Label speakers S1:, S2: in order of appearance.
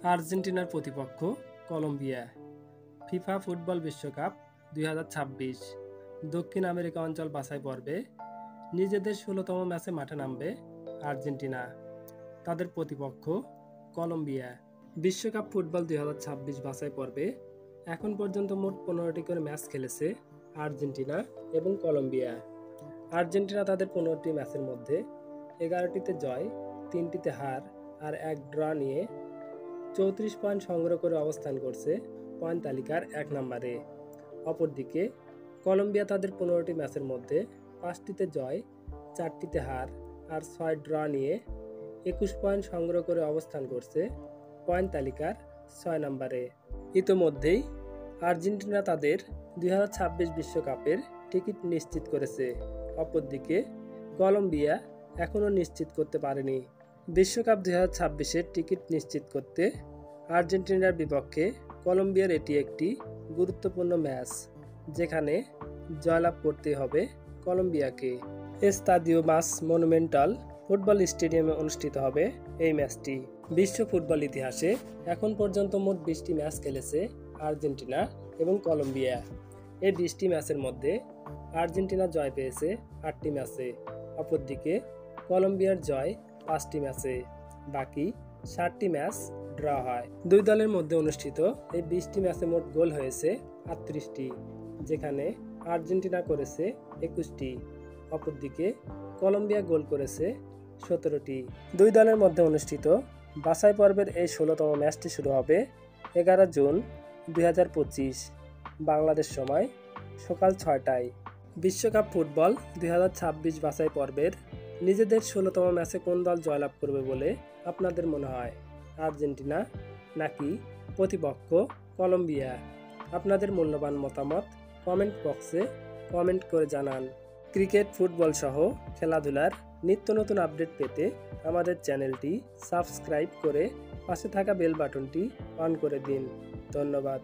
S1: আর্জেন্টিনার প্রতিপক্ষ Colombia. FIFA football বিশ্বকাপ 2026 দক্ষিণ আমেরিকা অঞ্চল বাছাই পর্বে নিজেদের 16তম ম্যাচে মাঠে নামবে আর্জেন্টিনা। তাদের প্রতিপক্ষ কলম্বিয়া। বিশ্বকাপ ফুটবল 2026 বাছাই পর্বে এখন পর্যন্ত মোট 15টি করে ম্যাচ খেলেছে আর্জেন্টিনা এবং কলম্বিয়া। আর্জেন্টিনা তাদের 15টি ম্যাচের মধ্যে 11টিতে জয়, 3টিতে হার আর 1 ড্র নিয়ে 34 পয়েন্ট সংগ্রহ করে অবস্থান করছে পয়েন্ট তালিকার 1 নম্বরে। অপরদিকে কলম্বিয়া তাদের 15টি ম্যাচের মধ্যে 5টিতে জয়, 4টিতে হার আর 6 ড্র নিয়ে 21 পয়েন্ট সংগ্রহ করে অবস্থান করছে পয়েন্ট তালিকার 6 নম্বরে। ইতোমধ্যেই আর্জেন্টিনা তাদের 2026 বিশ্বকাপের টিকিট নিশ্চিত করেছে। অপরদিকে কলম্বিয়া এখনও নিশ্চিত করতে পারেনি। বিশ্বকাপ 2026-এর টিকিট নিশ্চিত করতে আর্জেন্টিনার বিপক্ষে কলম্বিয়ার এটি একটি গুরুত্বপূর্ণ ম্যাচ, যেখানে জয়লাভ করতে হবে কলম্বিয়াকে। এস্তাদিও মাস মনুমেন্টাল ফুটবল স্টেডিয়ামে অনুষ্ঠিত হবে এই ম্যাচটি। বিশ্ব ফুটবল ইতিহাসে এখন পর্যন্ত মোট 20টি ম্যাচ খেলেছে আর্জেন্টিনা এবং কলম্বিয়া। এই 20টি ম্যাচের মধ্যে আর্জেন্টিনা জয় পেয়েছে 8টি ম্যাচে, অপরদিকে কলম্বিয়ার জয় 5টি ম্যাচে, বাকি 7টি ম্যাচ ড্র হয়। দুই দলের মধ্যে অনুষ্ঠিত এই 20টি ম্যাচে মোট গোল হয়েছে 38টি, যেখানে আর্জেন্টিনা করেছে 21টি, অপরদিকে কলম্বিয়া গোল করেছে 17টি। দুই দলের মধ্যে অনুষ্ঠিত বাছাই পর্বের এই 16তম ম্যাচটি শুরু হবে 11 জুন 2025 বাংলাদেশ সময় সকাল 6টায়। বিশ্বকাপ ফুটবল 2026 বাছাই পর্বের নিজেদের 16তম ম্যাচে কোন দল জয়লাভ করবে বলে আপনাদের মনে হয়? আর্জেন্টিনা নাকি প্রতিপক্ষ কলম্বিয়া? আপনাদের মূল্যবান মতামত কমেন্ট বক্সে কমেন্ট করে জানান। ক্রিকেট, ফুটবল সহ খেলাধুলার নিত্য নতুন আপডেট পেতে আমাদের চ্যানেলটি সাবস্ক্রাইব করে পাশে থাকা বেল বাটনটি অন করে দিন। ধন্যবাদ।